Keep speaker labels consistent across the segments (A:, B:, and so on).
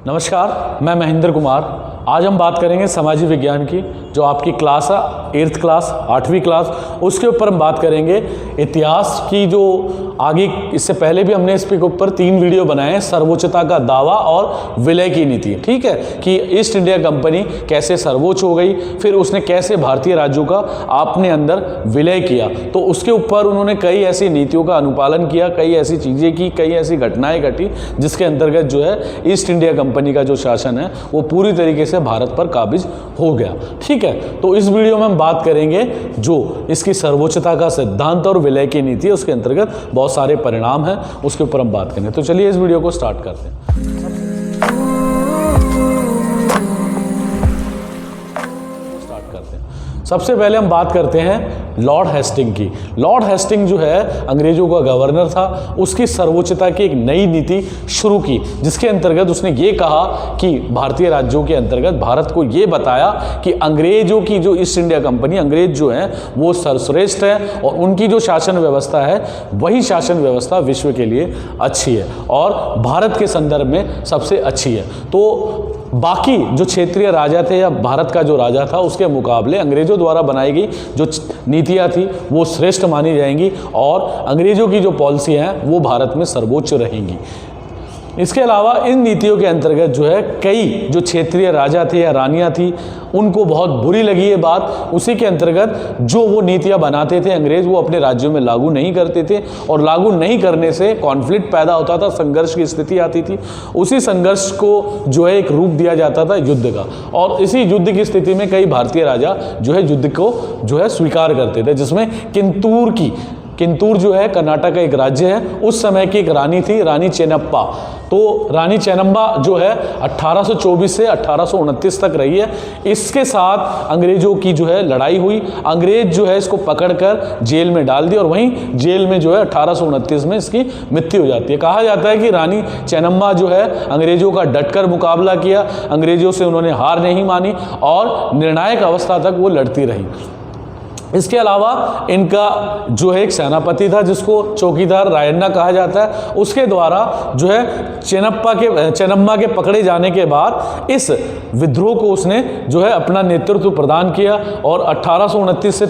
A: नमस्कार, मैं महेंद्र कुमार। आज हम बात करेंगे सामाजिक विज्ञान की, जो आपकी क्लास है 8th क्लास 8वीं क्लास, उसके ऊपर हम बात करेंगे इतिहास की। जो आगे इससे पहले भी हमने इसके ऊपर 3 वीडियो बनाए हैं, सर्वोच्चता का दावा और विलय की नीति। ठीक है, कि ईस्ट इंडिया कंपनी कैसे सर्वोच्च हो गई, फिर उसने कैसे भारतीय राज्यों का अपने अंदर विलय किया, तो उसके ऊपर उन्होंने कई ऐसी नीतियों का अनुपालन किया, कई ऐसी चीज़ें की, कई ऐसी घटनाएं घटी जिसके अंतर्गत जो है ईस्ट इंडिया कंपनी का जो शासन है वो पूरी तरीके से भारत पर काबिज हो गया। ठीक है, तो इस वीडियो में हम बात करेंगे जो इसकी सर्वोच्चता का सिद्धांत और विलय की नीति है, उसके अंतर्गत बहुत सारे परिणाम हैं, उसके ऊपर हम बात करेंगे। तो चलिए इस वीडियो को स्टार्ट करते हैं। सबसे पहले हम बात करते हैं लॉर्ड हेस्टिंग की। लॉर्ड हेस्टिंग जो है अंग्रेजों का गवर्नर था, उसकी सर्वोच्चता की एक नई नीति शुरू की, जिसके अंतर्गत उसने ये कहा कि भारतीय राज्यों के अंतर्गत भारत को ये बताया कि अंग्रेजों की जो ईस्ट इंडिया कंपनी, अंग्रेज जो हैं वो सर्वश्रेष्ठ है और उनकी जो शासन व्यवस्था है वही शासन व्यवस्था विश्व के लिए अच्छी है और भारत के संदर्भ में सबसे अच्छी है। तो बाकी जो क्षेत्रीय राजा थे या भारत का जो राजा था उसके मुकाबले अंग्रेजों द्वारा बनाई गई जो नीतियाँ थी वो श्रेष्ठ मानी जाएंगी और अंग्रेजों की जो पॉलिसी हैं वो भारत में सर्वोच्च रहेंगी। इसके अलावा इन नीतियों के अंतर्गत जो है कई जो क्षेत्रीय राजा थे या रानियां थी उनको बहुत बुरी लगी ये बात। उसी के अंतर्गत जो वो नीतियां बनाते थे अंग्रेज वो अपने राज्यों में लागू नहीं करते थे और लागू नहीं करने से कॉन्फ्लिक्ट पैदा होता था, संघर्ष की स्थिति आती थी। उसी संघर्ष को जो है एक रूप दिया जाता था युद्ध का, और इसी युद्ध की स्थिति में कई भारतीय राजा जो है युद्ध को जो है स्वीकार करते थे, जिसमें किंतूर जो है कर्नाटक का एक राज्य है, उस समय की एक रानी थी, रानी चेन्नप्पा। तो रानी चेन्नम्मा जो है 1824 से 1829 तक रही है। इसके साथ अंग्रेजों की जो है लड़ाई हुई, अंग्रेज जो है इसको पकड़कर जेल में डाल दी और वहीं जेल में जो है 1829 में इसकी मृत्यु हो जाती है। कहा जाता है कि रानी चेन्नम्मा जो है अंग्रेजों का डटकर मुकाबला किया, अंग्रेजों से उन्होंने हार नहीं मानी और निर्णायक अवस्था तक वो लड़ती रही। इसके अलावा इनका जो है एक सेनापति था जिसको चौकीदार रायन्ना कहा जाता है, उसके द्वारा जो है चेन्नम्मा के पकड़े जाने के बाद इस विद्रोह को उसने जो है अपना नेतृत्व प्रदान किया और 1829 से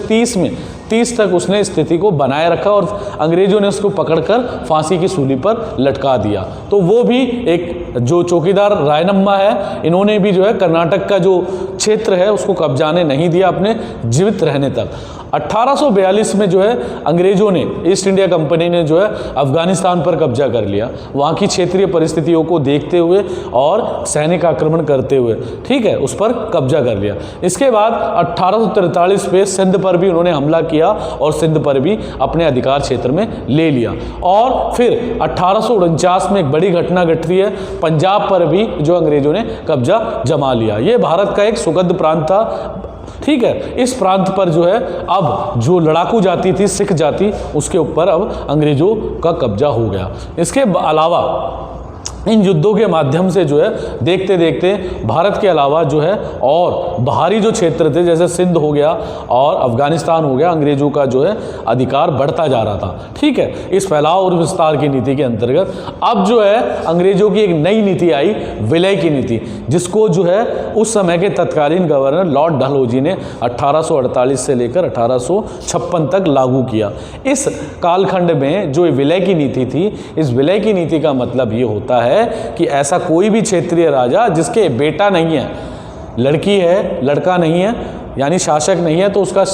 A: 30 तक उसने स्थिति को बनाए रखा और अंग्रेजों ने उसको पकड़कर फांसी की सूली पर लटका दिया। तो वो भी एक जो चौकीदार रायन्ना है, इन्होंने भी जो है कर्नाटक का जो क्षेत्र है उसको कब्जाने नहीं दिया अपने जीवित रहने तक। 1842 में जो है अंग्रेजों ने, ईस्ट इंडिया कंपनी ने जो है अफगानिस्तान पर कब्जा कर लिया, वहाँ की क्षेत्रीय परिस्थितियों को देखते हुए और सैनिक आक्रमण करते हुए, ठीक है, उस पर कब्जा कर लिया। इसके बाद 1843 पे सिंध पर भी उन्होंने हमला किया और सिंध पर भी अपने अधिकार क्षेत्र में ले लिया। और फिर 1849 में एक बड़ी घटना घटती है, पंजाब पर भी जो अंग्रेजों ने कब्जा जमा लिया। ये भारत का एक सुगध प्रांत था, ठीक है। इस प्रांत पर जो है अब जो लड़ाकू जाति थी, सिख जाति, उसके ऊपर अब अंग्रेजों का कब्जा हो गया। इसके अलावा इन युद्धों के माध्यम से जो है देखते देखते भारत के अलावा जो है और बाहरी जो क्षेत्र थे जैसे सिंध हो गया और अफगानिस्तान हो गया, अंग्रेजों का जो है अधिकार बढ़ता जा रहा था, ठीक है। इस फैलाव और विस्तार की नीति के अंतर्गत अब जो है अंग्रेजों की एक नई नीति आई, विलय की नीति, जिसको जो है उस समय के तत्कालीन गवर्नर लॉर्ड डलहौजी ने 1848 से लेकर 1856 तक लागू किया। इस कालखंड में जो विलय की नीति थी, इस विलय की नीति का मतलब ये होता है कि ऐसा कोई भी क्षेत्रीय राजा जिसके बेटा नहीं है, लड़की है, लड़का नहीं है, यानी शासक नहीं है, तो उसका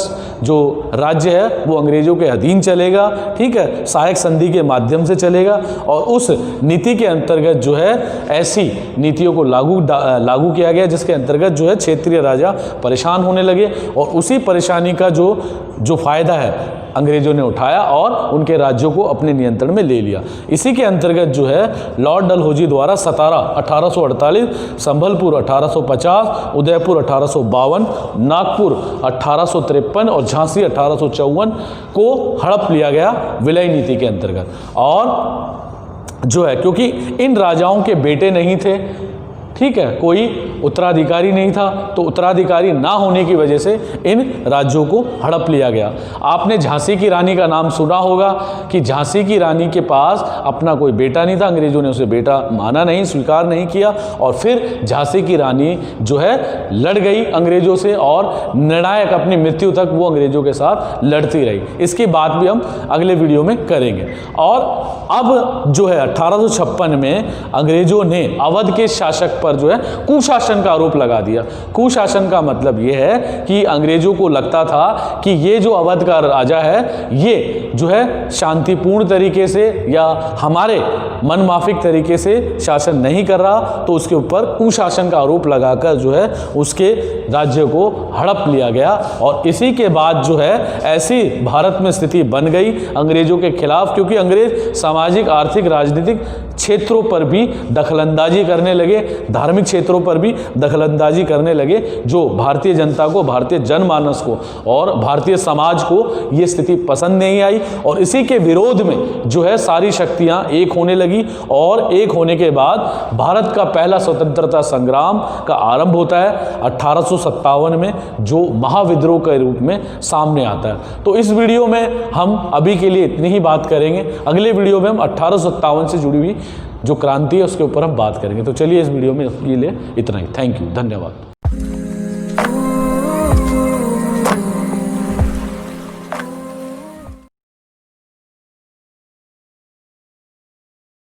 A: जो राज्य है वो अंग्रेजों के अधीन चलेगा, ठीक है, सहायक संधि के माध्यम से चलेगा। और उस नीति के अंतर्गत जो है ऐसी नीतियों को लागू किया गया जिसके अंतर्गत जो है क्षेत्रीय राजा परेशान होने लगे और उसी परेशानी का जो फायदा है अंग्रेजों ने उठाया और उनके राज्यों को अपने नियंत्रण में ले लिया। इसी के अंतर्गत जो है लॉर्ड डलहौजी द्वारा सतारा 1848, संभलपुर 1850, उदयपुर 1852, नागपुर 1853 और झांसी 1854 को हड़प लिया गया विलय नीति के अंतर्गत। और जो है क्योंकि इन राजाओं के बेटे नहीं थे, ठीक है, कोई उत्तराधिकारी नहीं था, तो उत्तराधिकारी ना होने की वजह से इन राज्यों को हड़प लिया गया। आपने झांसी की रानी का नाम सुना होगा कि झांसी की रानी के पास अपना कोई बेटा नहीं था, अंग्रेजों ने उसे बेटा माना नहीं, स्वीकार नहीं किया, और फिर झांसी की रानी जो है लड़ गई अंग्रेजों से और निर्णायक अपनी मृत्यु तक वो अंग्रेजों के साथ लड़ती रही। इसकी बात भी हम अगले वीडियो में करेंगे। और अब जो है 1856 में अंग्रेजों ने अवध के शासक पर जो है कुशासन का आरोप लगा दिया। कुशासन का मतलब ये है कि अंग्रेजों को लगता था कि ये जो अवध का राजा है ये जो है शांतिपूर्ण तरीके से या हमारे मनमाफिक तरीके से शासन नहीं कर रहा, तो उसके ऊपर कुशासन का आरोप लगाकर जो है उसके राज्य को हड़प लिया गया। और इसी के बाद जो है ऐसी भारत में स्थिति बन गई अंग्रेजों के खिलाफ, क्योंकि अंग्रेज सामाजिक, आर्थिक, राजनीतिक क्षेत्रों पर भी दखलंदाजी करने लगे, धार्मिक क्षेत्रों पर भी दखलंदाजी करने लगे, जो भारतीय जनता को, भारतीय जनमानस को और भारतीय समाज को ये स्थिति पसंद नहीं आई। और इसी के विरोध में जो है सारी शक्तियां एक होने लगी, और एक होने के बाद भारत का पहला स्वतंत्रता संग्राम का आरंभ होता है 1857 में, जो महाविद्रोह के रूप में सामने आता है। तो इस वीडियो में हम अभी के लिए इतनी ही बात करेंगे। अगले वीडियो में हम 1857 से जुड़ी हुई जो क्रांति है उसके ऊपर हम बात करेंगे। तो चलिए इस वीडियो में के लिए इतना ही। थैंक यू, धन्यवाद।